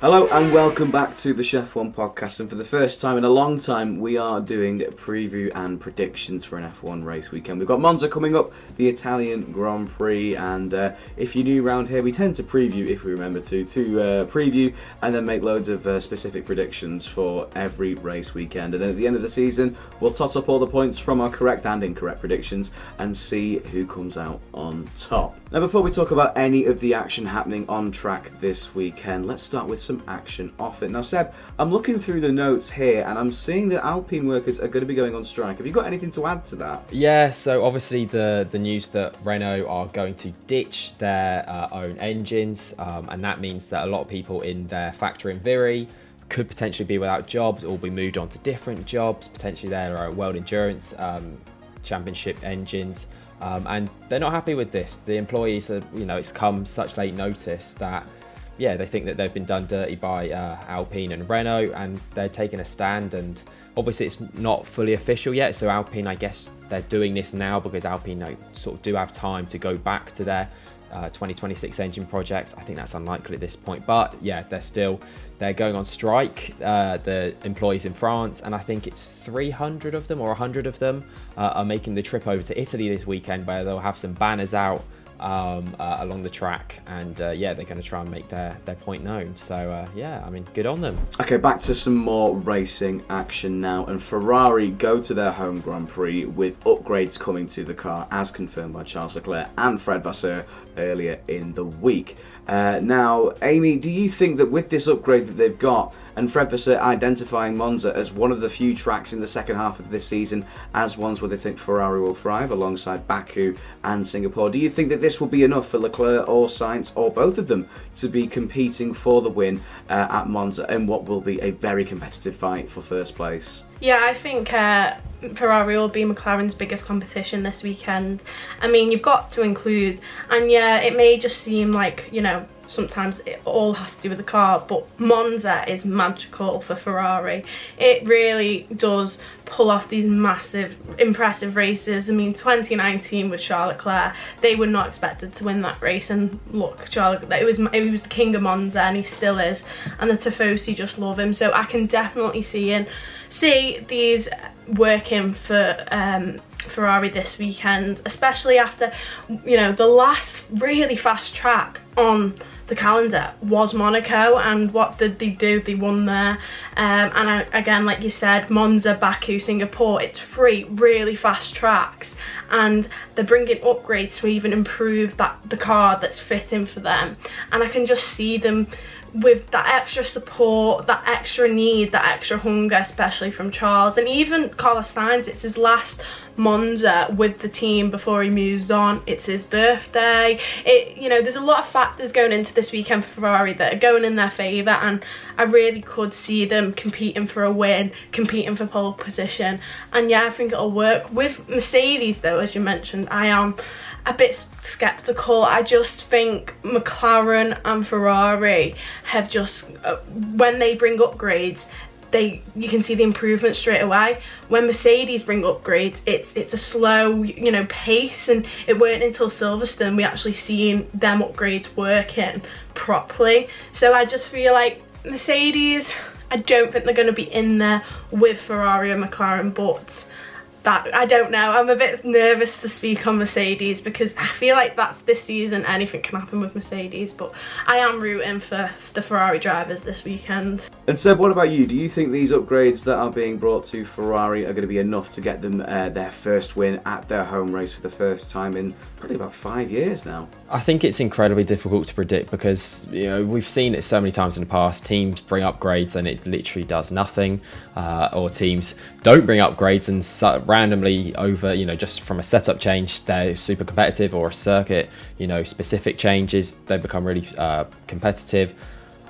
Hello and welcome back to the ShefF1 Podcast, and for the first time in a long time we are doing a preview and predictions for an F1 race weekend. We've got Monza coming up, the Italian Grand Prix, and if you're new around here we tend to preview, if we remember to preview and then make loads of specific predictions for every race weekend, and then at the end of the season we'll tot up all the points from our correct and incorrect predictions and see who comes out on top. Now before we talk about any of the action happening on track this weekend, let's start with some action off it. Now Seb, I'm looking through the notes here and I'm seeing that Alpine workers are going to be going on strike. Have you got anything to add to that? Yeah, so obviously the news that Renault are going to ditch their own engines, and that means that a lot of people in their factory in Vries could potentially be without jobs or be moved on to different jobs. Potentially there are World Endurance Championship engines, and they're not happy with this. The employees are, it's come such late notice that they think that they've been done dirty by Alpine and Renault, and they're taking a stand. And obviously it's not fully official yet, so Alpine, I guess they're doing this now because Alpine sort of do have time to go back to their 2026 engine project. I think that's unlikely at this point, but yeah, they're going on strike, the employees in France, and I think it's 300 of them or 100 of them are making the trip over to Italy this weekend, where they'll have some banners out along the track, and they're going to try and make their point known. So good on them. Okay, back to some more racing action now, and Ferrari go to their home Grand Prix with upgrades coming to the car as confirmed by Charles Leclerc and Fred Vasseur earlier in the week. Now, Amy, do you think that with this upgrade that they've got, and Fred Vasseur identifying Monza as one of the few tracks in the second half of this season as ones where they think Ferrari will thrive alongside Baku and Singapore, do you think that this will be enough for Leclerc or Sainz or both of them to be competing for the win at Monza in what will be a very competitive fight for first place? Yeah, I think Ferrari will be McLaren's biggest competition this weekend. I mean, you've got to include, and it may just seem like, sometimes it all has to do with the car, but Monza is magical for Ferrari. It really does pull off these massive, impressive races. I mean, 2019 with Charles Leclerc, they were not expected to win that race, and look, Charles, he was the king of Monza, and he still is, and the Tifosi just love him. So I can definitely see these working for Ferrari this weekend, especially after the last really fast track on the calendar was Monaco, and what did they do? They won there. Again, like you said, Monza, Baku, Singapore, it's 3 really fast tracks, and they're bringing upgrades to even improve the car that's fitting for them. And I can just see them with that extra support, that extra need, that extra hunger, especially from Charles. And even Carlos Sainz, it's his last Monza with the team before he moves on. It's his birthday. There's a lot of factors going into this weekend for Ferrari that are going in their favour, and I really could see them competing for a win, competing for pole position. And I think it'll work. With Mercedes though, as you mentioned, I am a bit sceptical. I just think McLaren and Ferrari have just, when they bring upgrades, you can see the improvement straight away. When Mercedes bring upgrades, it's a slow pace, and it weren't until Silverstone we actually seen them upgrades working properly. So I just feel like Mercedes, I don't think they're going to be in there with Ferrari and McLaren, but that, I don't know. I'm a bit nervous to speak on Mercedes because I feel like that's this season, anything can happen with Mercedes, but I am rooting for the Ferrari drivers this weekend. And Seb, what about you? Do you think these upgrades that are being brought to Ferrari are going to be enough to get them their first win at their home race for the first time in probably about 5 years now? I think it's incredibly difficult to predict because we've seen it so many times in the past. Teams bring upgrades and it literally does nothing, or teams don't bring upgrades and randomly over, just from a setup change, they're super competitive, or a circuit, specific changes, they become really competitive.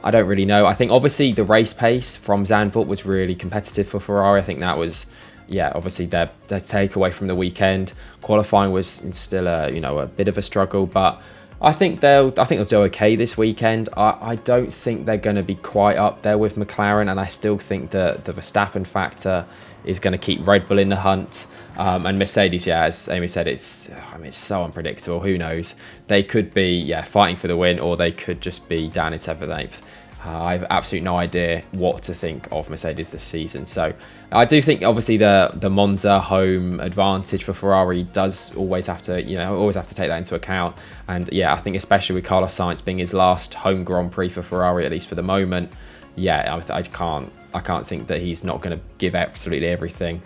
I don't really know. I think obviously the race pace from Zandvoort was really competitive for Ferrari. I think that was, obviously their takeaway from the weekend. Qualifying was still a bit of a struggle, but I think they'll do okay this weekend. I don't think they're going to be quite up there with McLaren, and I still think that the Verstappen factor is going to keep Red Bull in the hunt. And Mercedes, as Amy said, it's so unpredictable. Who knows? They could be fighting for the win, or they could just be down in 7th, 8th. I have absolutely no idea what to think of Mercedes this season. So I do think obviously the Monza home advantage for Ferrari does always have to take that into account. And yeah, I think especially with Carlos Sainz being his last home Grand Prix for Ferrari, at least for the moment, yeah, I can't think that he's not going to give absolutely everything.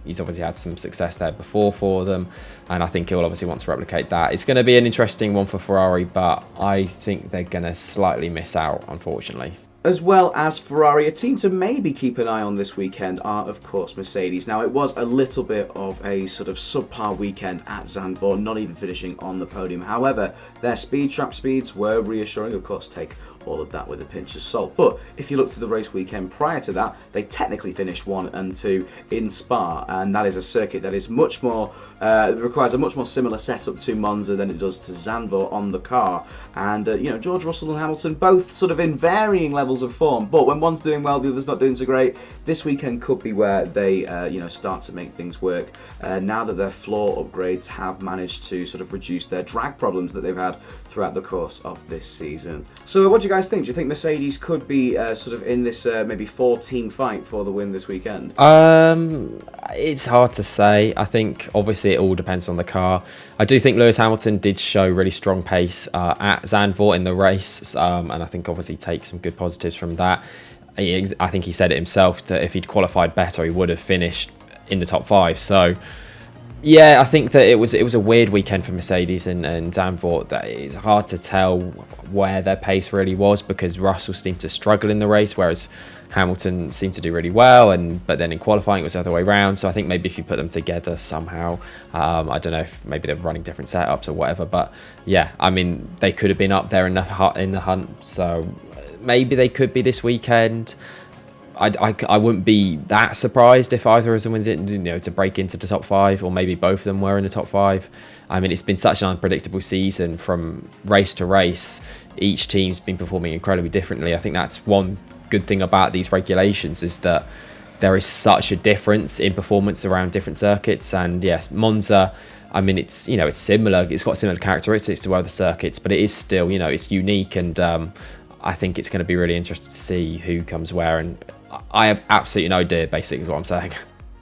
He's obviously had some success there before for them, and I think he'll obviously want to replicate that. It's going to be an interesting one for Ferrari, but I think they're going to slightly miss out, unfortunately. As well as Ferrari, a team to maybe keep an eye on this weekend are, of course, Mercedes. Now, it was a little bit of a sort of subpar weekend at Zandvoort, not even finishing on the podium. However, their speed trap speeds were reassuring. Of course, take all of that with a pinch of salt. But if you look to the race weekend prior to that, they technically finished 1 and 2 in Spa, and that is a circuit that is much more requires a much more similar setup to Monza than it does to Zandvoort on the car. And George Russell and Hamilton both sort of in varying levels of form, but when one's doing well, the other's not doing so great. This weekend could be where they start to make things work now that their floor upgrades have managed to sort of reduce their drag problems that they've had throughout the course of this season. So what do you guys think? Do you think Mercedes could be sort of in this maybe 4-team fight for the win this weekend? It's hard to say. I think obviously it all depends on the car. I do think Lewis Hamilton did show really strong pace at Zandvoort in the race, and I think obviously take some good positives from that. I think he said it himself that if he'd qualified better, he would have finished in the top 5. So yeah, I think that it was a weird weekend for Mercedes and Zandvoort. That it's hard to tell where their pace really was, because Russell seemed to struggle in the race, whereas Hamilton seemed to do really well, but then in qualifying it was the other way around. So I think maybe if you put them together somehow, I don't know if maybe they're running different setups or whatever. But yeah, I mean, they could have been up there in the hunt. So maybe they could be this weekend. I wouldn't be that surprised if either of them wins it, to break into the top 5, or maybe both of them were in the top 5. I mean, it's been such an unpredictable season from race to race. Each team's been performing incredibly differently. I think that's one good thing about these regulations, is that there is such a difference in performance around different circuits. And yes, Monza, I mean, it's it's similar. It's got similar characteristics to other circuits, but it is still it's unique. And I think it's going to be really interesting to see who comes where. And I have absolutely no idea, basically, is what I'm saying.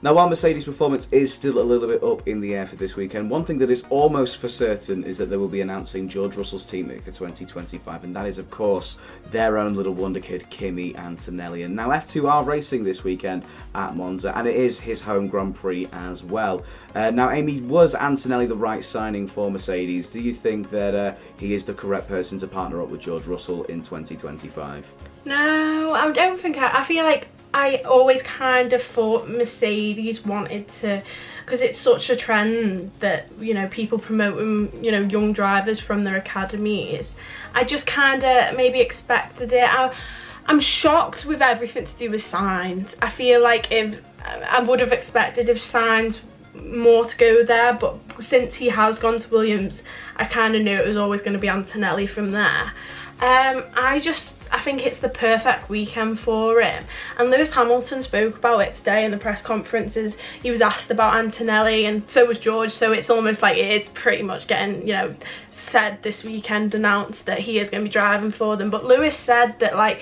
Now, while Mercedes' performance is still a little bit up in the air for this weekend, one thing that is almost for certain is that they will be announcing George Russell's teammate for 2025, and that is, of course, their own little wonder kid, Kimi Antonelli. And now F2 are racing this weekend at Monza, and it is his home Grand Prix as well. Now, Amy, was Antonelli the right signing for Mercedes? Do you think that he is the correct person to partner up with George Russell in 2025? No, I don't think I feel like I always kind of thought Mercedes wanted to, because it's such a trend that, people promoting, young drivers from their academies. I just kind of maybe expected it. I'm shocked with everything to do with Sainz. I feel like if I would have expected if Sainz more to go there, but since he has gone to Williams, I kind of knew it was always going to be Antonelli from there. I think it's the perfect weekend for him. And Lewis Hamilton spoke about it today in the press conferences. He was asked about Antonelli, and so was George. So it's almost like it is pretty much getting, said this weekend, announced that he is going to be driving for them. But Lewis said that,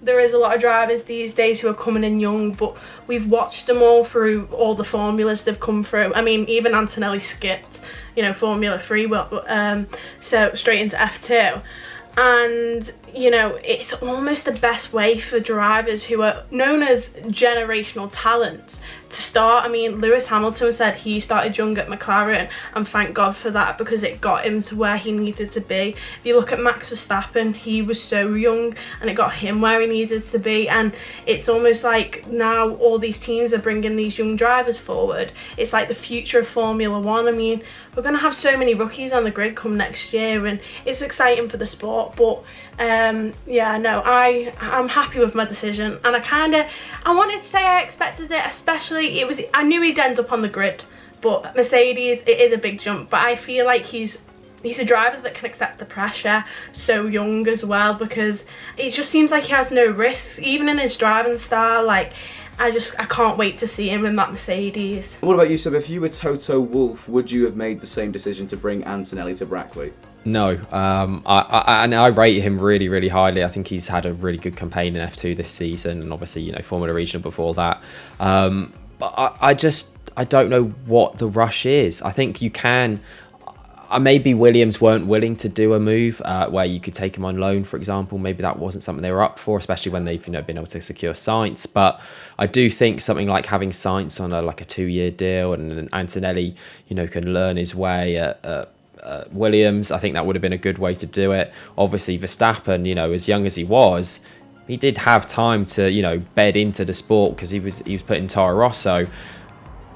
there is a lot of drivers these days who are coming in young, but we've watched them all through all the formulas they've come through. I mean, even Antonelli skipped, Formula 3, so straight into F2. And, it's almost the best way for drivers who are known as generational talents to start. I mean, Lewis Hamilton said he started young at McLaren, and thank God for that, because it got him to where he needed to be. If you look at Max Verstappen, he was so young and it got him where he needed to be. And it's almost like now all these teams are bringing these young drivers forward. It's like the future of Formula 1. I mean, we're going to have so many rookies on the grid come next year, and it's exciting for the sport. But I'm happy with my decision, and I wanted to say I expected it, especially I knew he'd end up on the grid, but Mercedes, it is a big jump. But I feel like he's a driver that can accept the pressure so young as well, because it just seems like he has no risks, even in his driving style. I can't wait to see him in that Mercedes. What about you, Seb? If you were Toto Wolff, would you have made the same decision to bring Antonelli to Brackley? No, I rate him really, really highly. I think he's had a really good campaign in F2 this season, and obviously, Formula Regional before that. But I don't know what the rush is. I think you can. Maybe Williams weren't willing to do a move where you could take him on loan, for example. Maybe that wasn't something they were up for, especially when they've been able to secure Sainz. But I do think something like having Sainz on a 2-year deal and Antonelli, can learn his way at Williams. I think that would have been a good way to do it. Obviously, Verstappen, as young as he was, he did have time to bed into the sport because he was put in Toro Rosso.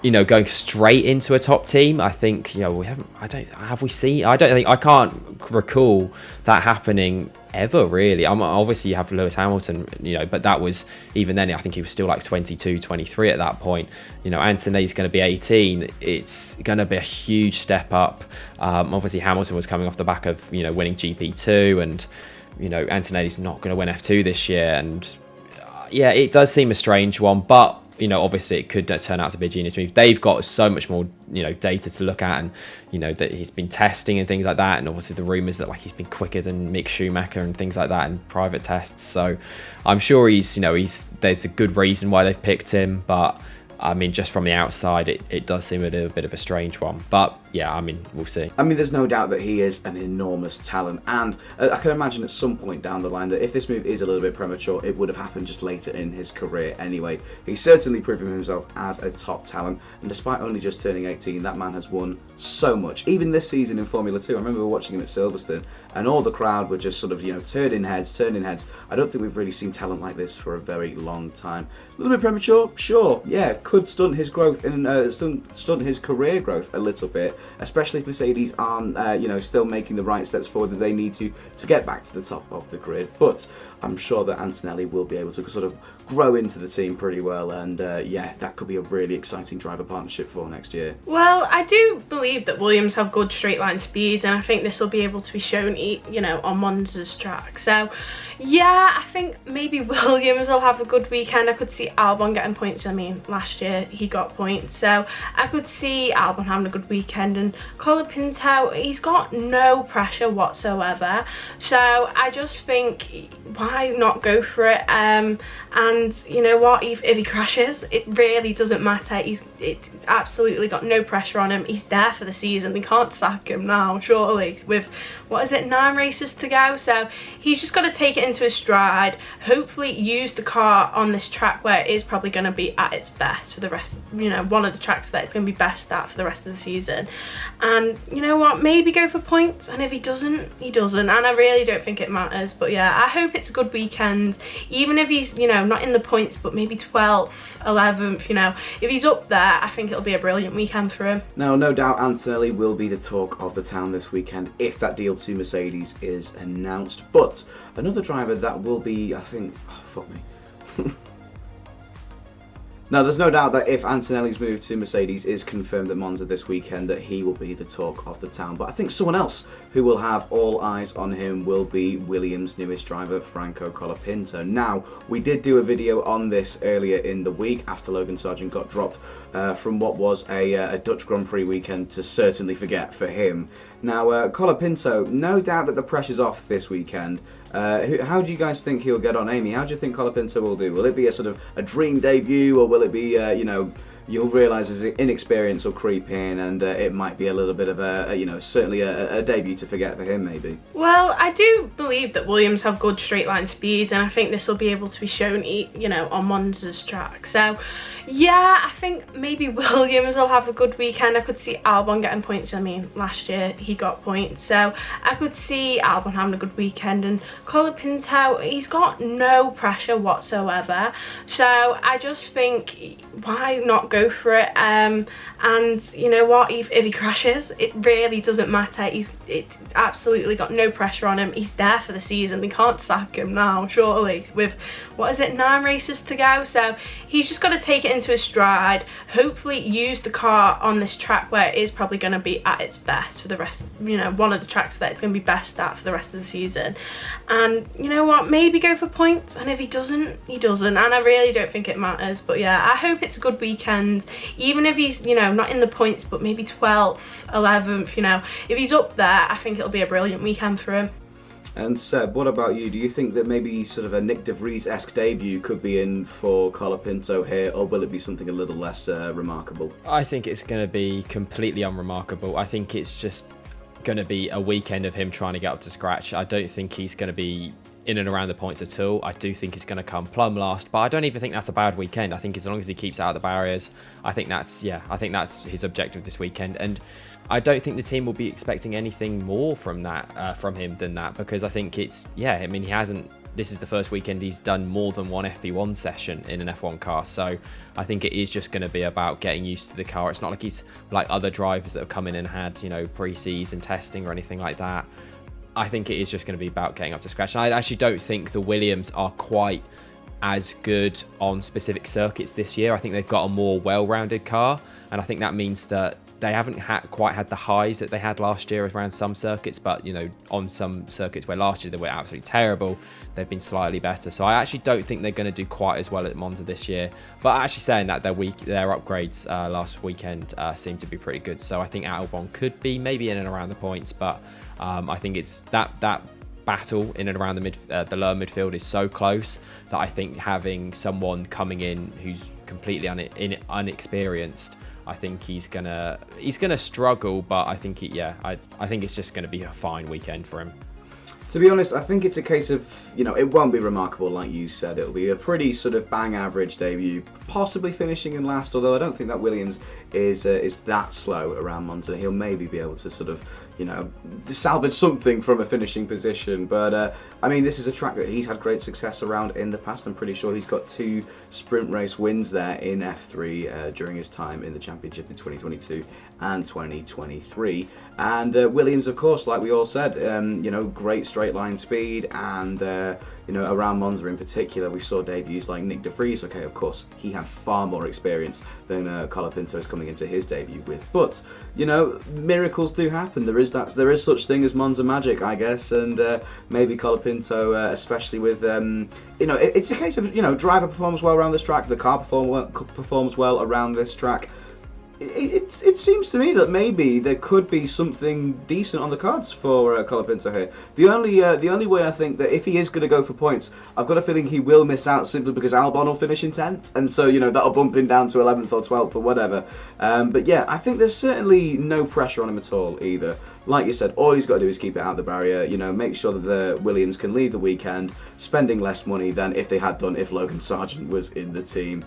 Going straight into a top team, I think we haven't. I can't recall that happening ever really. Obviously you have Lewis Hamilton, but that was even then. I think he was still 22, 23 at that point. Antonelli's going to be 18. It's going to be a huge step up. Obviously Hamilton was coming off the back of winning GP2, and Antonelli's not going to win F2 this year. And it does seem a strange one, but obviously it could turn out to be a genius move. They've got so much more, data to look at, and that he's been testing and things like that. And obviously the rumours that he's been quicker than Mick Schumacher and things like that in private tests. So I'm sure there's a good reason why they've picked him. But just from the outside, it does seem a little bit of a strange one. But we'll see. There's no doubt that he is an enormous talent, and I can imagine at some point down the line that if this move is a little bit premature, it would have happened just later in his career anyway. He's certainly proven himself as a top talent, and despite only just turning 18, that man has won so much. Even this season in Formula 2, I remember watching him at Silverstone, and all the crowd were just turning heads. I don't think we've really seen talent like this for a very long time. A little bit premature, sure, could stunt his growth and stunt his career growth a little bit, especially if Mercedes aren't still making the right steps forward that they need to get back to the top of the grid. But I'm sure that Antonelli will be able to sort of grow into the team pretty well, and that could be a really exciting driver partnership for next year. Well, I do believe that Williams have good straight line speed, and I think this will be able to be shown on Monza's track. So I think maybe Williams will have a good weekend. I could see Albon getting points. Last year he got points, so I could see Albon having a good weekend. And Colapinto, he's got no pressure whatsoever, so I just think why not go for it? And you know what, if he crashes, it really doesn't matter. It's absolutely got no pressure on him. He's there for the season. We can't sack him now, surely, with 9 races to go. So he's just got to take it into his stride, hopefully use the car on this track where it is probably going to be at its best for the rest, one of the tracks that it's going to be best at for the rest of the season. And you know what, maybe go for points, and if he doesn't, he doesn't, and I really don't think it matters. But I hope it's a good weekend, even if he's not in the points, but maybe 12th, 11th, if he's up there, I think it'll be a brilliant weekend for him. Now, no doubt Antonelli will be the talk of the town this weekend if that deal to Mercedes is announced. But another driver that will be, I think, Now, there's no doubt that if Antonelli's move to Mercedes is confirmed at Monza this weekend, that he will be the talk of the town. But I think someone else who will have all eyes on him will be Williams' newest driver, Franco Colapinto. Now, we did do a video on this earlier in the week after Logan Sargeant got dropped from what was a Dutch Grand Prix weekend to certainly forget for him. Now, Colapinto, no doubt that the pressure's off this weekend. How do you guys think he'll get on, Amy? How do you think Colapinto will do? Will it be a sort of a dream debut, or will it be, you'll realise his inexperience will creep in, and it might be a little bit of certainly a debut to forget for him, maybe? Well, I do believe that Williams have good straight line speed, and I think this will be able to be shown, on Monza's track. So I think maybe Williams will have a good weekend. I could see Albon getting points. Last year he got points, so I could see Albon having a good weekend. And Colapinto, he's got no pressure whatsoever, so I just think why not go for it. And you know what, if he crashes, it really doesn't matter. It's absolutely got no pressure on him. He's there for the season. They can't sack him now, surely, with, 9 races to go. So he's just got to take it into his stride, hopefully use the car on this track where it is probably going to be at its best for the rest, one of the tracks that it's going to be best at for the rest of the season. And you know what, maybe go for points, and if he doesn't, he doesn't, and I really don't think it matters. But yeah, I hope it's a good weekend, even if he's not in the points, but maybe 12th, 11th, if he's up there, I think it'll be a brilliant weekend for him. And Seb, what about you? Do you think that maybe sort of a Nick de Vries-esque debut could be in for Colapinto here, or will it be something a little less remarkable? I think it's going to be completely unremarkable. I think it's just going to be a weekend of him trying to get up to scratch. I don't think he's going to be in and around the points at all. I do think he's going to come plumb last, but I don't even think that's a bad weekend. I think as long as he keeps out of the barriers, I think that's his objective this weekend. And I don't think the team will be expecting anything more from him than that, because I think he hasn't. This is the first weekend he's done more than one FP1 session in an F1 car, so I think it is just going to be about getting used to the car. It's not like he's like other drivers that have come in and had pre-season testing or anything like that. I think it is just going to be about getting up to scratch. And I actually don't think the Williams are quite as good on specific circuits this year. I think they've got a more well-rounded car, and I think that means that they haven't quite had the highs that they had last year around some circuits, but on some circuits where last year they were absolutely terrible, they've been slightly better. So I actually don't think they're going to do quite as well at Monza this year. But actually saying that, their upgrades last weekend seem to be pretty good. So I think Albon could be maybe in and around the points, but I think it's that battle in and around the lower midfield is so close that I think having someone coming in who's completely unexperienced, I think he's gonna struggle, but I think I think it's just gonna be a fine weekend for him. To be honest, I think it's a case of, it won't be remarkable like you said. It'll be a pretty sort of bang average debut, possibly finishing in last, although I don't think that Williams is that slow around Monza. He'll maybe be able to sort of, salvage something from a finishing position. But, this is a track that he's had great success around in the past. I'm pretty sure he's got 2 sprint race wins there in F3 during his time in the championship in 2022 and 2023. And Williams, of course, like we all said, great straight line speed, and around Monza in particular, we saw debuts like Nick de Vries. Okay, of course, he had far more experience than Colapinto is coming into his debut with. But miracles do happen. There is such thing as Monza magic, I guess, and maybe Colapinto, especially with it's a case of driver performs well around this track, the car performs well around this track. It seems to me that maybe there could be something decent on the cards for Colapinto here. The only way I think that if he is going to go for points, I've got a feeling he will miss out simply because Albon will finish in 10th, and so that'll bump him down to 11th or 12th or whatever. But yeah, I think there's certainly no pressure on him at all either. Like you said, all he's got to do is keep it out of the barrier, make sure that the Williams can leave the weekend spending less money than if they had done if Logan Sargeant was in the team.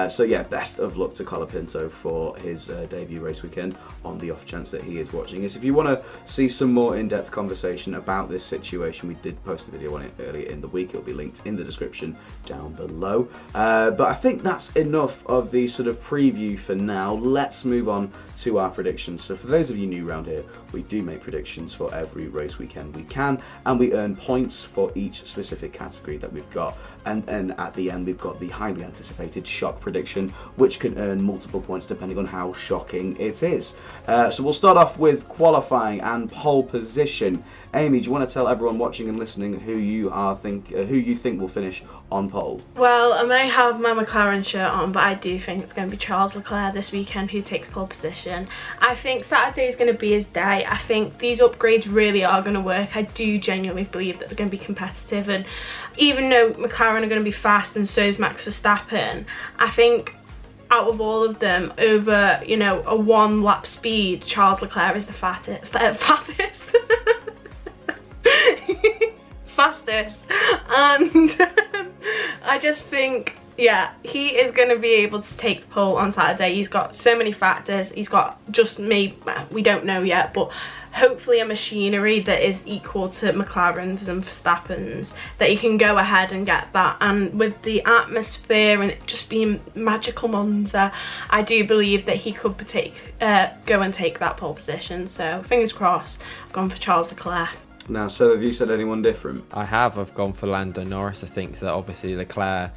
So yeah, best of luck to Colapinto for his debut race weekend, on the off chance that he is watching this. If you want to see some more in-depth conversation about this situation, we did post a video on it earlier in the week. It'll be linked in the description down below. But I think that's enough of the sort of preview for now. Let's move on to our predictions. So for those of you new around here, we do make predictions for every race weekend we can, and we earn points for each specific category that we've got. And at the end, we've got the highly anticipated shock prediction, which can earn multiple points depending on how shocking it is. So we'll start off with qualifying and pole position. Amy, do you want to tell everyone watching and listening who you think will finish on pole? Well, I may have my McLaren shirt on, but I do think it's going to be Charles Leclerc this weekend who takes pole position. I think Saturday is going to be his day. I think these upgrades really are going to work. I do genuinely believe that they're going to be competitive, and even though McLaren are going to be fast and so is Max Verstappen, I think out of all of them, over a 1 lap speed, Charles Leclerc is the fastest. And I just think, yeah, he is going to be able to take the pole on Saturday. He's got so many factors. He's got we don't know yet, but hopefully a machinery that is equal to McLaren's and Verstappen's, that he can go ahead and get that. And with the atmosphere and it just being magical Monza, I do believe that he could go and take that pole position. So fingers crossed. I've gone for Charles Leclerc. Now, so have you said anyone different? I've gone for Lando Norris. I think that obviously Leclerc,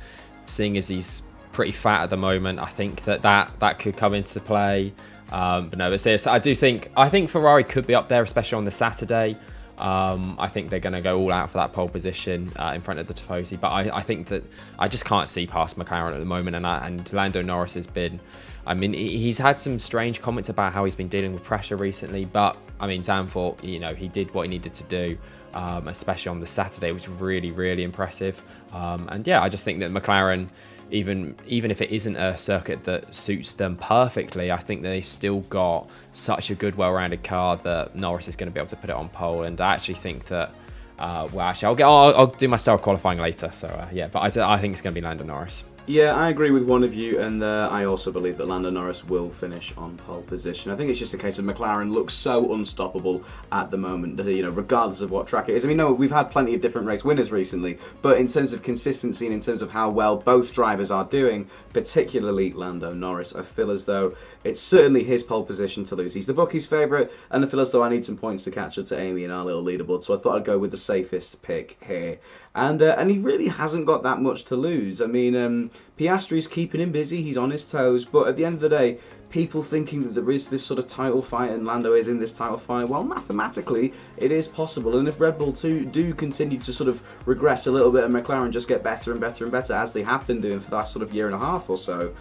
seeing as he's pretty fat at the moment, I think that could come into play. But no, it's this. I think Ferrari could be up there, especially on the Saturday. I think they're going to go all out for that pole position in front of the Tifosi. But I think that I just can't see past McLaren at the moment. And Lando Norris has been, I mean, he's had some strange comments about how he's been dealing with pressure recently. But I mean, Zandvoort, he did what he needed to do, especially on the Saturday, which was really, really impressive. And yeah, I just think that McLaren, even if it isn't a circuit that suits them perfectly, I think they've still got such a good, well-rounded car that Norris is going to be able to put it on pole. And I actually think that, I'll do my style qualifying later. So but I think it's going to be Lando Norris. Yeah, I agree with one of you, and I also believe that Lando Norris will finish on pole position. I think it's just a case of McLaren looks so unstoppable at the moment, regardless of what track it is. I mean, we've had plenty of different race winners recently, but in terms of consistency and in terms of how well both drivers are doing, particularly Lando Norris, I feel as though it's certainly his pole position to lose. He's the bookies' favourite, and I feel as though I need some points to catch up to Amy in our little leaderboard, so I thought I'd go with the safest pick here. And he really hasn't got that much to lose. I mean, Piastri's keeping him busy, he's on his toes, but at the end of the day, people thinking that there is this sort of title fight and Lando is in this title fight, well, mathematically, it is possible. And if Red Bull do continue to sort of regress a little bit and McLaren just get better and better and better, as they have been doing for the last sort of year and a half or so,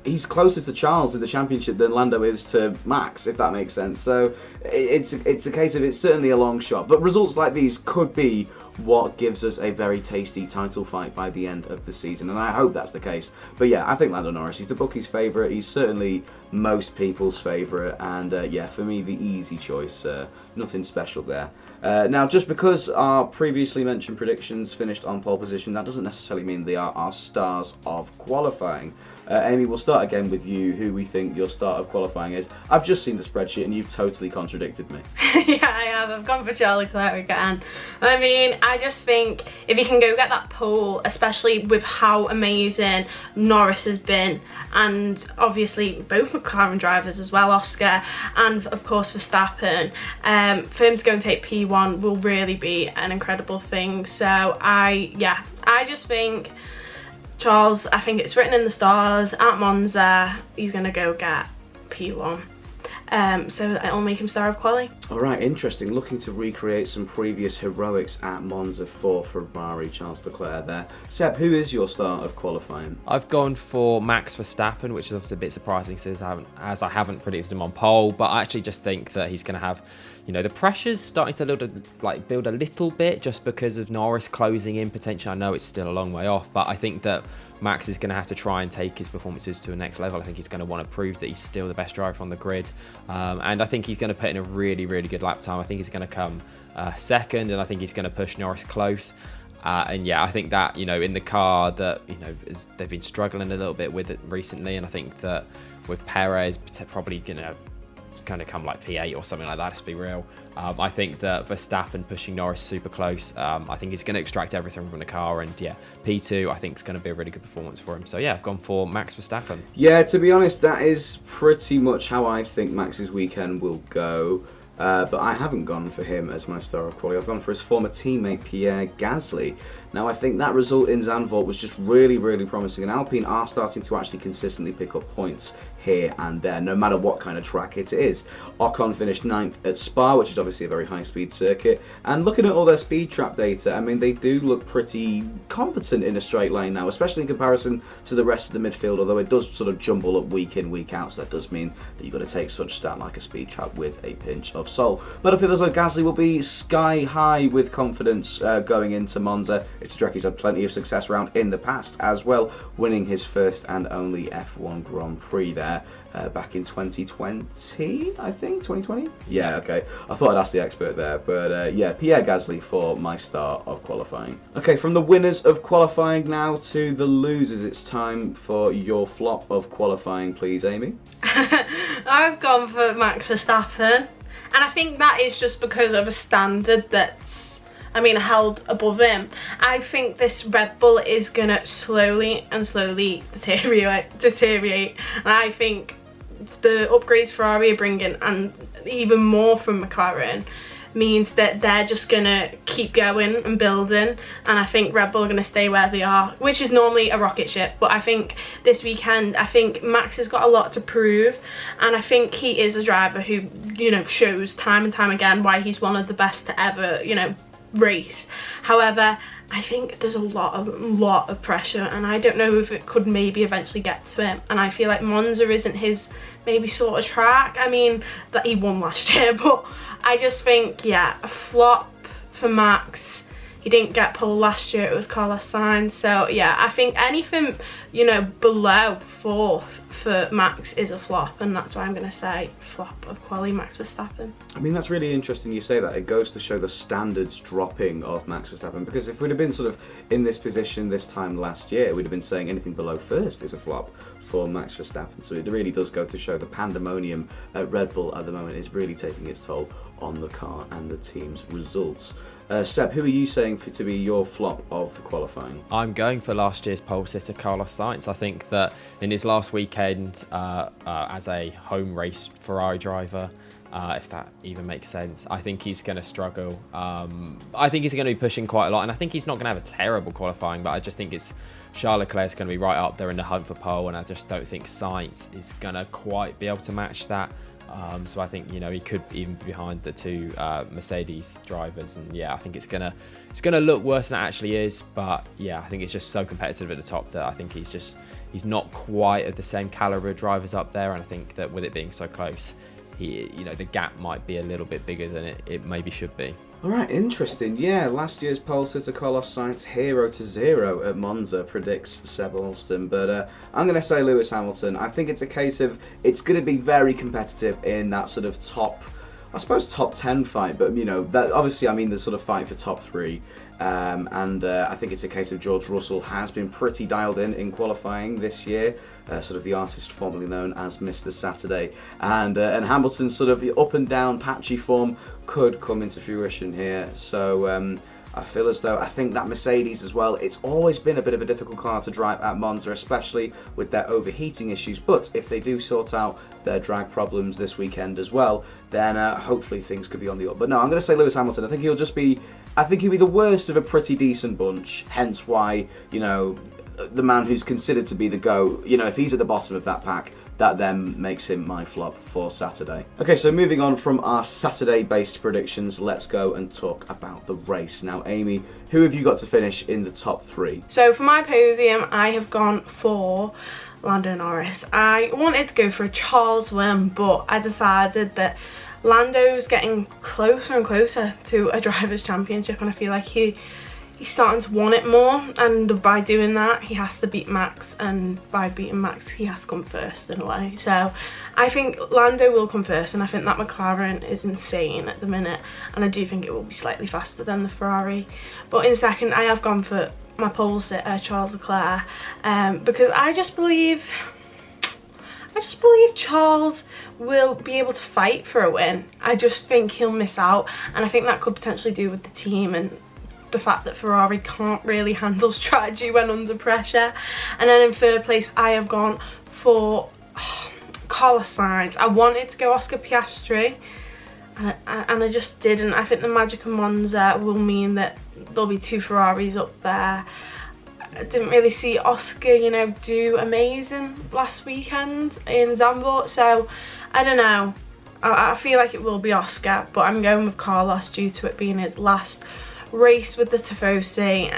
he's closer to Charles in the championship than Lando is to Max, if that makes sense. So it's a case of it's certainly a long shot. But results like these could be what gives us a very tasty title fight by the end of the season, and I hope that's the case. But yeah, I think Lando Norris, he's the bookies' favourite, he's certainly most people's favourite, and for me, the easy choice, nothing special there. Now, just because our previously mentioned predictions finished on pole position, that doesn't necessarily mean they are our stars of qualifying. Amy, we'll start again with you, who we think your start of qualifying is. I've just seen the spreadsheet and you've totally contradicted me. Yeah, I have. I've gone for Charles Leclerc again. I mean, I just think if he can go get that pole, especially with how amazing Norris has been, and obviously both McLaren drivers as well, Oscar, and of course Verstappen, for him to go and take P1 will really be an incredible thing. So I just think Charles, I think it's written in the stars, at Monza, he's going to go get P1. So it'll make him star of quali. Alright, interesting. Looking to recreate some previous heroics at Monza for Ferrari, Charles Leclerc there. Seb, who is your start of qualifying? I've gone for Max Verstappen, which is obviously a bit surprising as I haven't predicted him on pole, but I actually just think that he's going to have, the pressure's starting to build a little bit just because of Norris closing in potentially. I know it's still a long way off, but I think that Max is going to have to try and take his performances to a next level. I think he's going to want to prove that he's still the best driver on the grid. And I think he's going to put in a really, really good lap time. I think he's going to come second, and I think he's going to push Norris close. I think that, in the car that, they've been struggling a little bit with it recently. And I think that with Perez probably going to kind of come like P8 or something like that, let's be real. I think that Verstappen pushing Norris super close, I think he's going to extract everything from the car, and P2 I think is going to be a really good performance for him. So I've gone for Max Verstappen. Yeah, to be honest, that is pretty much how I think Max's weekend will go. But I haven't gone for him as my star of quality. I've gone for his former teammate Pierre Gasly. Now, I think that result in Zandvoort was just really, really promising, and Alpine are starting to actually consistently pick up points here and there, no matter what kind of track it is. Ocon finished 9th at Spa, which is obviously a very high-speed circuit, and looking at all their speed trap data, I mean, they do look pretty competent in a straight line now, especially in comparison to the rest of the midfield, although it does sort of jumble up week in, week out, so that does mean that you've got to take such stat like a speed trap with a pinch of salt. But I feel as though Gasly will be sky high with confidence going into Monza. It's a track he's had plenty of success around in the past as well, winning his first and only F1 Grand Prix there back in 2020, I think, 2020? Yeah, okay. I thought I'd ask the expert there, but Pierre Gasly for my start of qualifying. Okay, from the winners of qualifying now to the losers, it's time for your flop of qualifying, please, Amy. I've gone for Max Verstappen. And I think that is just because of a standard that's, held above him. I think this Red Bull is going to slowly deteriorate. And I think the upgrades Ferrari are bringing, and even more from McLaren, means that they're just gonna keep going and building, and I think Red Bull are gonna stay where they are, which is normally a rocket ship. But I think this weekend, I think Max has got a lot to prove, and I think he is a driver who, shows time and time again why he's one of the best to ever, race. However, I think there's a lot of pressure, and I don't know if it could maybe eventually get to him. And I feel like Monza isn't his maybe sort of track. That he won last year, but I just think, a flop for Max. He didn't get pole last year, it was Carlos Sainz. So I think anything, below 4th for Max is a flop, and that's why I'm going to say flop of quali Max Verstappen. That's really interesting you say that. It goes to show the standards dropping of Max Verstappen, because if we'd have been sort of in this position this time last year, we'd have been saying anything below 1st is a flop for Max Verstappen. So it really does go to show the pandemonium at Red Bull at the moment is really taking its toll on the car and the team's results. Seb, who are you saying to be your flop of the qualifying? I'm going for last year's pole sitter, Carlos Sainz. I think that in his last weekend as a home race Ferrari driver, if that even makes sense, I think he's going to struggle. I think he's going to be pushing quite a lot, and I think he's not going to have a terrible qualifying, but I just think Charles Leclerc's going to be right up there in the hunt for pole, and I just don't think Sainz is going to quite be able to match that. So I think he could even be behind the two Mercedes drivers, and I think it's gonna look worse than it actually is. But I think it's just so competitive at the top that I think he's not quite of the same caliber of drivers up there, and I think that with it being so close, the gap might be a little bit bigger than it maybe should be. All right, interesting. Last year's pole sitter Carlos Sainz, 0-0 at Monza, predicts Seb Alston. But I'm going to say Lewis Hamilton. I think it's a case of it's going to be very competitive in that sort of top 10 fight. But, that obviously, the sort of fight for top 3. I think it's a case of George Russell has been pretty dialed in qualifying this year, sort of the artist formerly known as Mr. Saturday, and Hamilton's sort of up and down patchy form could come into fruition here. So I feel as though I think that Mercedes as well, it's always been a bit of a difficult car to drive at Monza, especially with their overheating issues. But if they do sort out their drag problems this weekend as well, then hopefully things could be on the up. But no, I'm going to say Lewis Hamilton. I think he'll be the worst of a pretty decent bunch, hence why, the man who's considered to be the GOAT, if he's at the bottom of that pack, that then makes him my flop for Saturday. Okay, so moving on from our Saturday-based predictions, let's go and talk about the race. Now, Amy, who have you got to finish in the top 3? So for my podium, I have gone for Lando Norris. I wanted to go for a Charles win, but I decided that Lando's getting closer and closer to a Drivers' Championship, and I feel like he's starting to want it more, and by doing that he has to beat Max, and by beating Max he has to come first in a way. So I think Lando will come first, and I think that McLaren is insane at the minute, and I do think it will be slightly faster than the Ferrari. But in second, I have gone for my pole sitter, Charles Leclerc, because I just believe Charles will be able to fight for a win. I just think he'll miss out, and I think that could potentially do with the team and the fact that Ferrari can't really handle strategy when under pressure. And then in third place, I have gone for Carlos Sainz. I wanted to go Oscar Piastri, and I just didn't. I think the magic of Monza will mean that there'll be 2 Ferraris up there. I didn't really see Oscar, do amazing last weekend in Zandvoort, so I don't know. I feel like it will be Oscar, but I'm going with Carlos due to it being his last race with the Tifosi.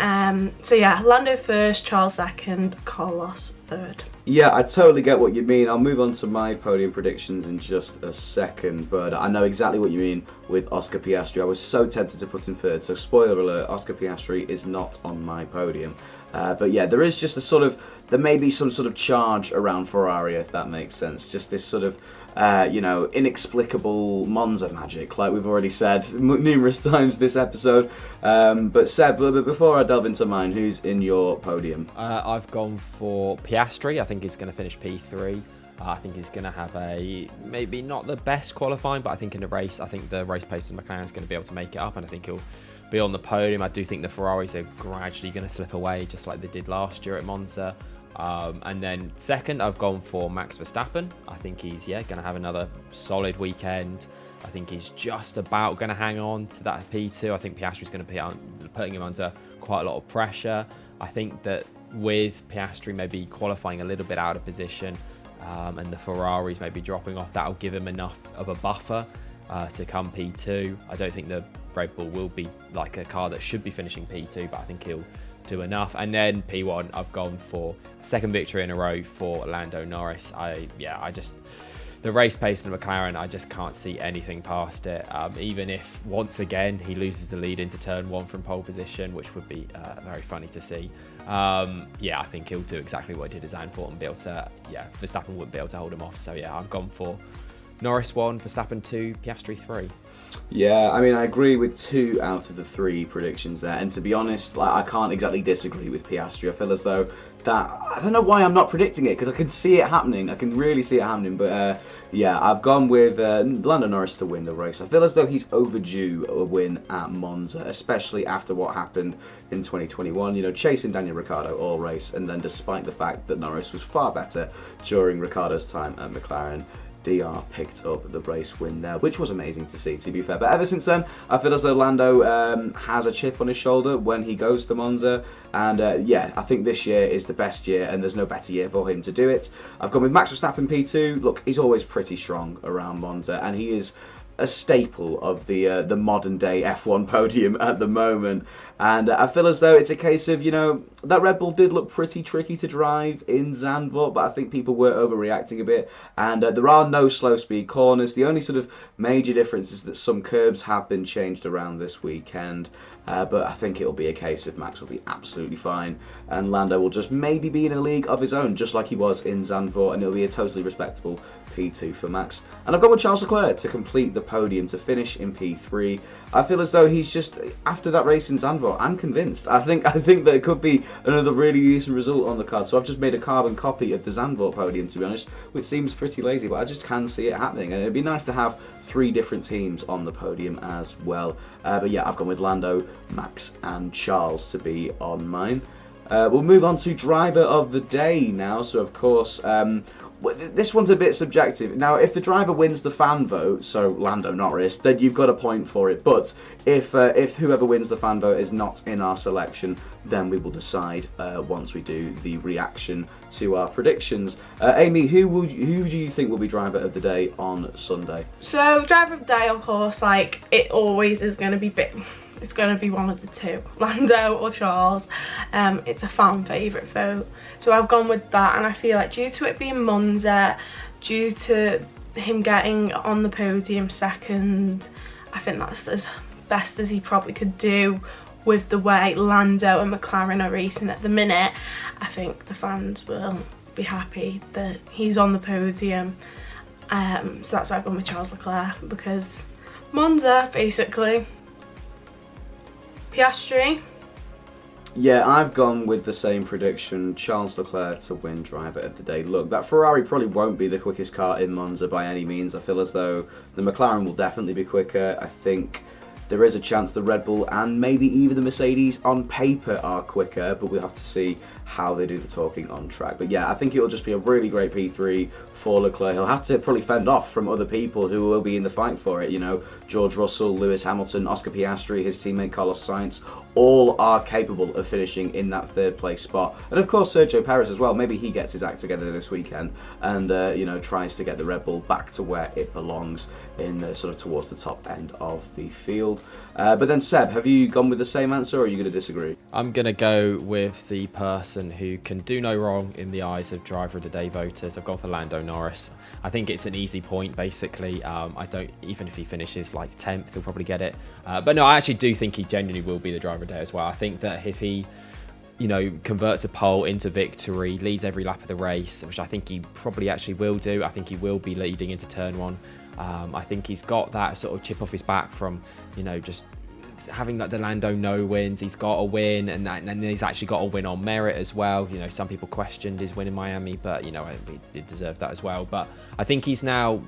So Lando first, Charles second, Carlos third. Yeah, I totally get what you mean. I'll move on to my podium predictions in just a second, but I know exactly what you mean with Oscar Piastri. I was so tempted to put him third, so spoiler alert, Oscar Piastri is not on my podium. But there is just there may be some sort of charge around Ferrari, if that makes sense. Just this sort of inexplicable Monza magic, like we've already said numerous times this episode. But Seb, before I delve into mine, who's in your podium? I've gone for Piastri. I think he's going to finish P3. I think he's going to have maybe not the best qualifying, but I think in the race, I think the race pace of McLaren is going to be able to make it up, and I think he'll be on the podium. I do think the Ferraris are gradually going to slip away, just like they did last year at Monza. And then second, I've gone for Max Verstappen. I think he's going to have another solid weekend. I think he's just about going to hang on to that P2. I think Piastri's going to be putting him under quite a lot of pressure. I think that with Piastri maybe qualifying a little bit out of position, and the Ferraris maybe dropping off, that'll give him enough of a buffer to come P2. I don't think the Red Bull will be like a car that should be finishing P2, but I think he'll do enough. And then P1, I've gone for second victory in a row for Lando Norris. The race pace in McLaren, I just can't see anything past it. Even if once again he loses the lead into turn 1 from pole position, which would be very funny to see. I think he'll do exactly what he did at Zandvoort and be able to, Verstappen wouldn't be able to hold him off. So I've gone for Norris 1, Verstappen 2, Piastri 3. Yeah, I mean, I agree with 2 out of the 3 predictions there. And to be honest, I can't exactly disagree with Piastri. I feel as though I don't know why I'm not predicting it, because I can see it happening. I can really see it happening. But I've gone with Lando Norris to win the race. I feel as though he's overdue a win at Monza, especially after what happened in 2021. Chasing Daniel Ricciardo all race, and then despite the fact that Norris was far better during Ricciardo's time at McLaren, DR picked up the race win there, which was amazing to see, to be fair. But ever since then, I feel as though Lando has a chip on his shoulder when he goes to Monza. And I think this year is the best year, and there's no better year for him to do it. I've gone with Max Verstappen P2. Look, he's always pretty strong around Monza, and he is a staple of the modern day F1 podium at the moment. And I feel as though it's a case of, that Red Bull did look pretty tricky to drive in Zandvoort, but I think people were overreacting a bit. And there are no slow speed corners. The only sort of major difference is that some curbs have been changed around this weekend. But I think it'll be a case of Max will be absolutely fine, and Lando will just maybe be in a league of his own, just like he was in Zandvoort, and it'll be a totally respectable P2 for Max. And I've gone with Charles Leclerc to complete the podium to finish in P3. I feel as though he's just, after that race in Zandvoort, I'm convinced. I think that it could be another really decent result on the card. So I've just made a carbon copy of the Zandvoort podium, to be honest, which seems pretty lazy, but I just can see it happening, and it'd be nice to have 3 different teams on the podium as well. But I've gone with Lando, Max and Charles to be on mine. We'll move on to driver of the day now. So of course, this one's a bit subjective. Now, if the driver wins the fan vote, so Lando Norris, then you've got a point for it. But if whoever wins the fan vote is not in our selection, then we will decide once we do the reaction to our predictions. Amy, who do you think will be driver of the day on Sunday? So driver of the day, of course, like it always is going to be it's going to be one of the 2, Lando or Charles. It's a fan favourite vote, so I've gone with that. And I feel like due to it being Monza, due to him getting on the podium second, I think that's as best as he probably could do with the way Lando and McLaren are racing at the minute. I think the fans will be happy that he's on the podium. So that's why I've gone with Charles Leclerc, because Monza, basically. Piastri. Yeah, I've gone with the same prediction, Charles Leclerc to win driver of the day. Look, that Ferrari probably won't be the quickest car in Monza by any means. I feel as though the McLaren will definitely be quicker. I think there is a chance the Red Bull and maybe even the Mercedes on paper are quicker, but we'll have to see how they do the talking on track. But I think it'll just be a really great P3 for Leclerc. He'll have to probably fend off from other people who will be in the fight for it. George Russell, Lewis Hamilton, Oscar Piastri, his teammate Carlos Sainz, all are capable of finishing in that 3rd place spot. And of course Sergio Perez as well. Maybe he gets his act together this weekend and tries to get the Red Bull back to where it belongs, in sort of towards the top end of the field. But then Seb, have you gone with the same answer, or are you going to disagree? I'm going to go with the person who can do no wrong in the eyes of driver of the day voters. I've gone for Lando Norris. I think it's an easy point, basically. Even if he finishes like 10th, he'll probably get it. But no, I actually do think he genuinely will be the driver of the day as well. I think that if he converts a pole into victory, leads every lap of the race, which I think he probably actually will do. I think he will be leading into turn 1. I think he's got that sort of chip off his back from, just having like the Lando no wins, he's got a win, and he's actually got a win on merit as well. You know, some people questioned his win in Miami, but you know, he did deserve that as well. But I think he's now,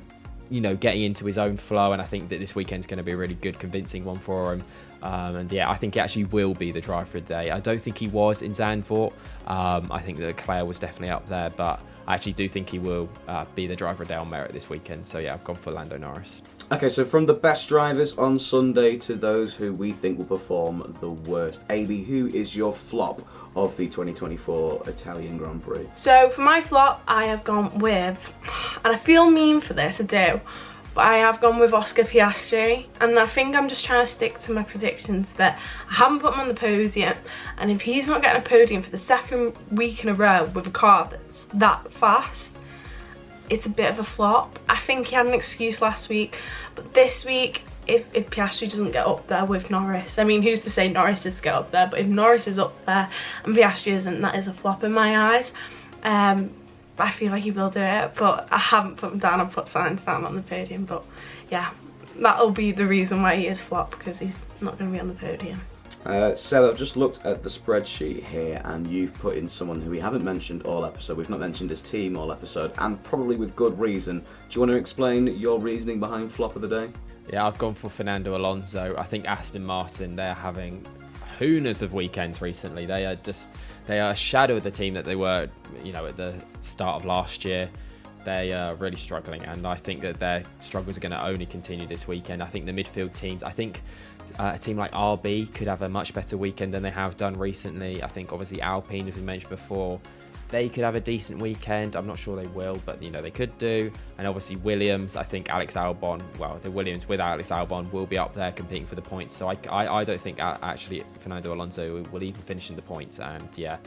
you know, getting into his own flow, and I think that this weekend's going to be a really good, convincing one for him. And yeah, I think he actually will be the driver of the day. I don't think he was in Zandvoort. I think that Leclerc was definitely up there, but I actually do think he will be the driver of the day on merit this weekend. So yeah, I've gone for Lando Norris. Okay, so from the best drivers on Sunday to those who we think will perform the worst. Amy, who is your flop of the 2024 Italian Grand Prix? So for my flop, I have gone with, and I feel mean for this, I do, but I have gone with Oscar Piastri, and I think I'm just trying to stick to my predictions that I haven't put him on the podium, and if he's not getting a podium for the second week in a row with a car that's that fast, it's a bit of a flop. I think he had an excuse last week, but this week, if Piastri doesn't get up there with Norris, I mean, who's to say Norris is to get up there, but if Norris is up there and Piastri isn't, that is a flop in my eyes. I feel like he will do it, but I haven't put him down. I've put Sainz down on the podium, but yeah, that'll be the reason why he is flop, because he's not going to be on the podium. Seb, I've just looked at the spreadsheet here, and you've put in someone who we haven't mentioned all episode. We've not mentioned his team all episode, and probably with good reason. Do you want to explain your reasoning behind flop of the day? Yeah, I've gone for Fernando Alonso. I think Aston Martin, they're having hooners of weekends recently. They are a shadow of the team that they were, you know, at the start of last year. They are really struggling, and I think that their struggles are going to only continue this weekend. I think the midfield teams, I think a team like RB could have a much better weekend than they have done recently. I think obviously Alpine, as we mentioned before, they could have a decent weekend. I'm not sure they will, but you know, they could do. And obviously Williams, I think Alex Albon, well, the Williams with Alex Albon will be up there competing for the points. So I don't think actually Fernando Alonso will even finish in the points. And yeah,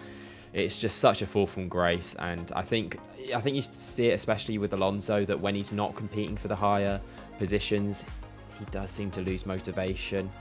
it's just such a fall from grace. And I think you see it especially with Alonso, that when he's not competing for the higher positions, he does seem to lose motivation.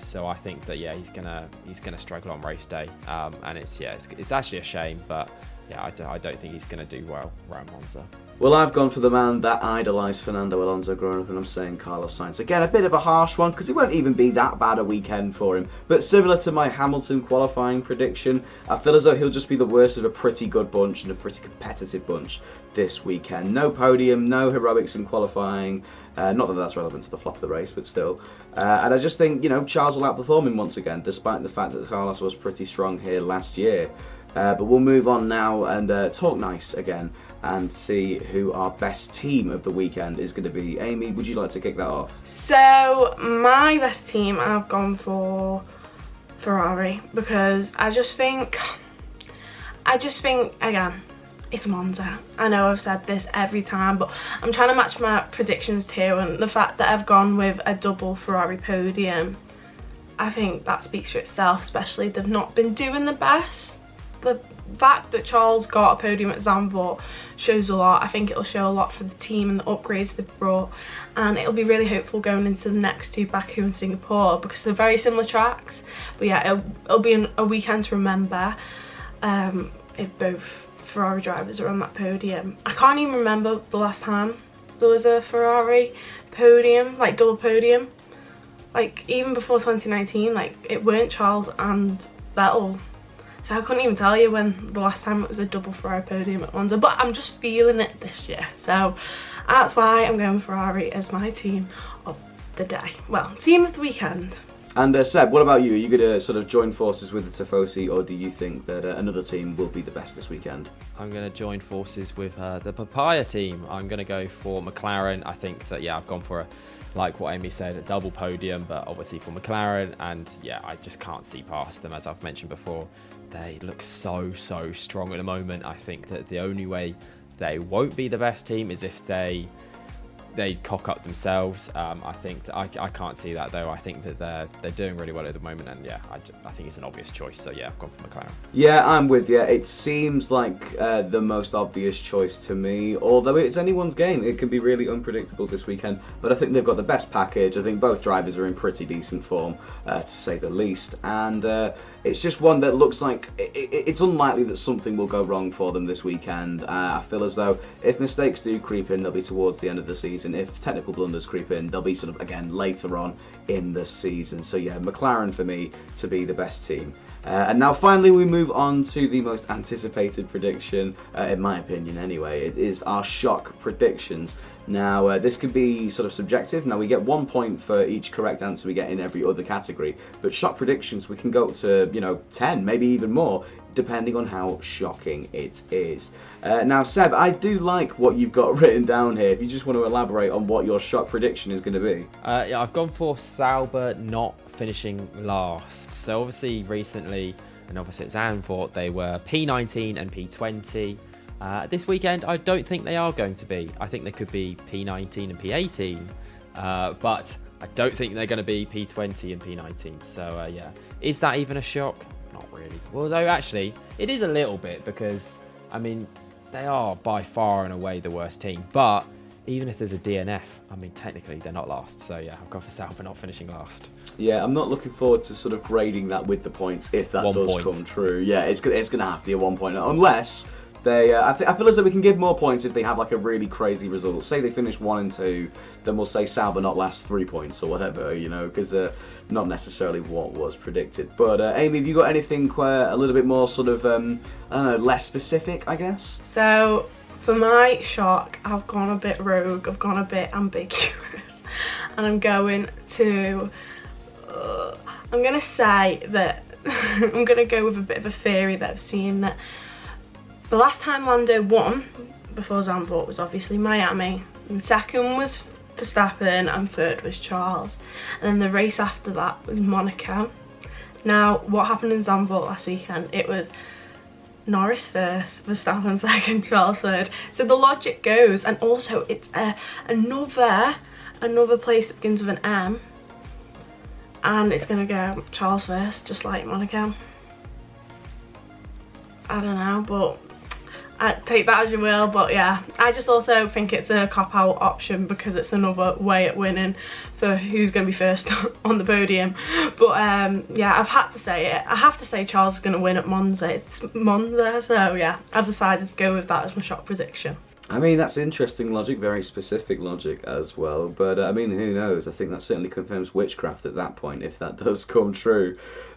So I think that yeah, he's gonna struggle on race day. And it's actually a shame, but yeah, I don't think he's gonna do well around Monza. Well, I've gone for the man that idolised Fernando Alonso growing up, and I'm saying Carlos Sainz. Again, a bit of a harsh one, because it won't even be that bad a weekend for him. But similar to my Hamilton qualifying prediction, I feel as though he'll just be the worst of a pretty good bunch and a pretty competitive bunch this weekend. No podium, no heroics in qualifying. Not that that's relevant to the flop of the race, but still. And I just think, you know, Charles will outperform him once again, despite the fact that Carlos was pretty strong here last year. But we'll move on now and talk nice again and see who our best team of the weekend is going to be. Amy, would you like to kick that off? So my best team, I've gone for Ferrari, because I just think again, it's Monza. I know I've said this every time, but I'm trying to match my predictions too, and the fact that I've gone with a double Ferrari podium, I think that speaks for itself. Especially they've not been doing the best. The fact that Charles got a podium at Zandvoort shows a lot. I think it'll show a lot for the team and the upgrades they've brought, and it'll be really hopeful going into the next two, Baku and Singapore, because they're very similar tracks. But yeah, it'll be a weekend to remember if both Ferrari drivers are on that podium. I can't even remember the last time there was a Ferrari podium, like double podium. Like even before 2019, like it weren't Charles and Vettel. So I couldn't even tell you when the last time it was a double Ferrari podium at Monza, but I'm just feeling it this year. So that's why I'm going Ferrari as my team of the day. Well, team of the weekend. And Seb, what about you? Are you going to sort of join forces with the Tifosi, or do you think that another team will be the best this weekend? I'm going to join forces with the Papaya team. I'm going to go for McLaren. I think that, yeah, I've gone for like what Amy said, a double podium, but obviously for McLaren. And yeah, I just can't see past them, as I've mentioned before. They look so strong at the moment. I think that the only way they won't be the best team is if they cock up themselves. I think that I can't see that though. I think that they're doing really well at the moment, and yeah, I think it's an obvious choice. So yeah, I've gone for McLaren. Yeah, I'm with you. It seems like the most obvious choice to me, although it's anyone's game. It can be really unpredictable this weekend, but I think they've got the best package. I think both drivers are in pretty decent form, to say the least, and it's just one that looks like it's unlikely that something will go wrong for them this weekend. I feel as though if mistakes do creep in, they'll be towards the end of the season. If technical blunders creep in, they'll be sort of, again, later on in the season. So yeah, McLaren for me to be the best team. And now finally we move on to the most anticipated prediction, in my opinion anyway. It is our shock predictions. Now this could be sort of subjective. Now we get 1 point for each correct answer we get in every other category, but shock predictions we can go up to 10, maybe even more, depending on how shocking it is. Now Seb, I do like what you've got written down here. If you just want to elaborate on what your shock prediction is going to be. Yeah, I've gone for Sauber not finishing last. So obviously recently, and obviously at Zandvoort, they were P19 and P20. This weekend, I don't think they are going to be. I think they could be P19 and P18, but I don't think they're going to be P20 and P19. So yeah, is that even a shock? Not really. Although actually, it is a little bit because, I mean, they are by far and away the worst team. But even if there's a DNF, I mean, technically they're not last. So yeah, I've gone for Sauber not finishing last. Yeah, I'm not looking forward to sort of grading that with the points if that does come true. Yeah, it's going to have to be a 1 point, unless they. I feel as though we can give more points if they have like a really crazy result. Say they finish 1 and 2, then we'll say Sauber not last 3 points or whatever, because not necessarily what was predicted. But Amy, have you got anything a little bit more sort of I don't know, less specific, I guess? So for my shock, I've gone a bit rogue. I've gone a bit ambiguous, and I'm going to. I'm going to say that I'm going to go with a bit of a theory that I've seen that the last time Lando won, before Zandvoort, was obviously Miami, and second was Verstappen, and third was Charles, and then the race after that was Monaco. Now, what happened in Zandvoort last weekend? It was Norris first, Verstappen second, Charles third. So the logic goes, and also it's another place that begins with an M. And it's going to go Charles first, just like Monaco. I don't know, but I take that as you will. But yeah, I just also think it's a cop-out option because it's another way at winning for who's going to be first on the podium. But yeah, I've had to say it. I have to say Charles is going to win at Monza. It's Monza, so yeah, I've decided to go with that as my shock prediction. I mean, that's interesting logic, very specific logic as well. But I mean, who knows? I think that certainly confirms witchcraft at that point, if that does come true.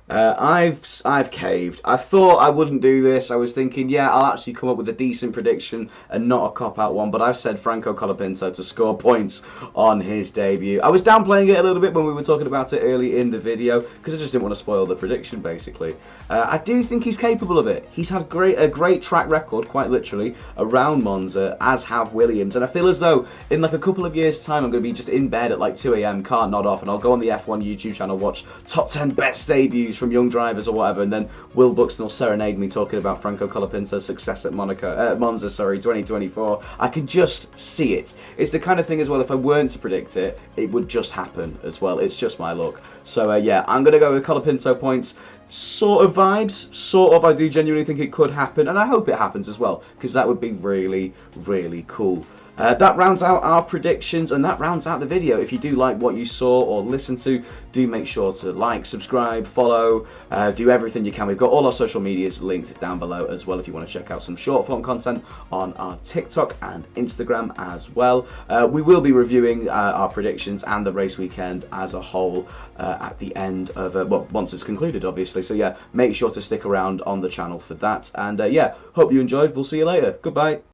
I've caved. I thought I wouldn't do this. I was thinking, yeah, I'll actually come up with a decent prediction and not a cop-out one, but I've said Franco Colapinto to score points on his debut. I was downplaying it a little bit when we were talking about it early in the video because I just didn't want to spoil the prediction, basically. I do think he's capable of it. He's had a great track record, quite literally, around Monza, as have Williams, and I feel as though in like a couple of years' time I'm going to be just in bed at like 2 a.m, can't nod off, and I'll go on the F1 YouTube channel, watch top 10 best debuts from young drivers or whatever, and then Will Buxton will serenade me talking about Franco Colapinto's success at Monza 2024. I can just see it. It's the kind of thing as well, if I weren't to predict it, it would just happen as well. It's just my luck. So yeah, I'm going to go with Colapinto points. Sort of vibes, sort of. I do genuinely think it could happen, and I hope it happens as well, because that would be really, really cool. That rounds out our predictions, and that rounds out the video. If you do like what you saw or listened to, do make sure to like, subscribe, follow, do everything you can. We've got all our social medias linked down below as well if you want to check out some short form content on our TikTok and Instagram as well. We will be reviewing our predictions and the race weekend as a whole at the end of, well, once it's concluded, obviously. So yeah, make sure to stick around on the channel for that. And yeah, hope you enjoyed. We'll see you later. Goodbye.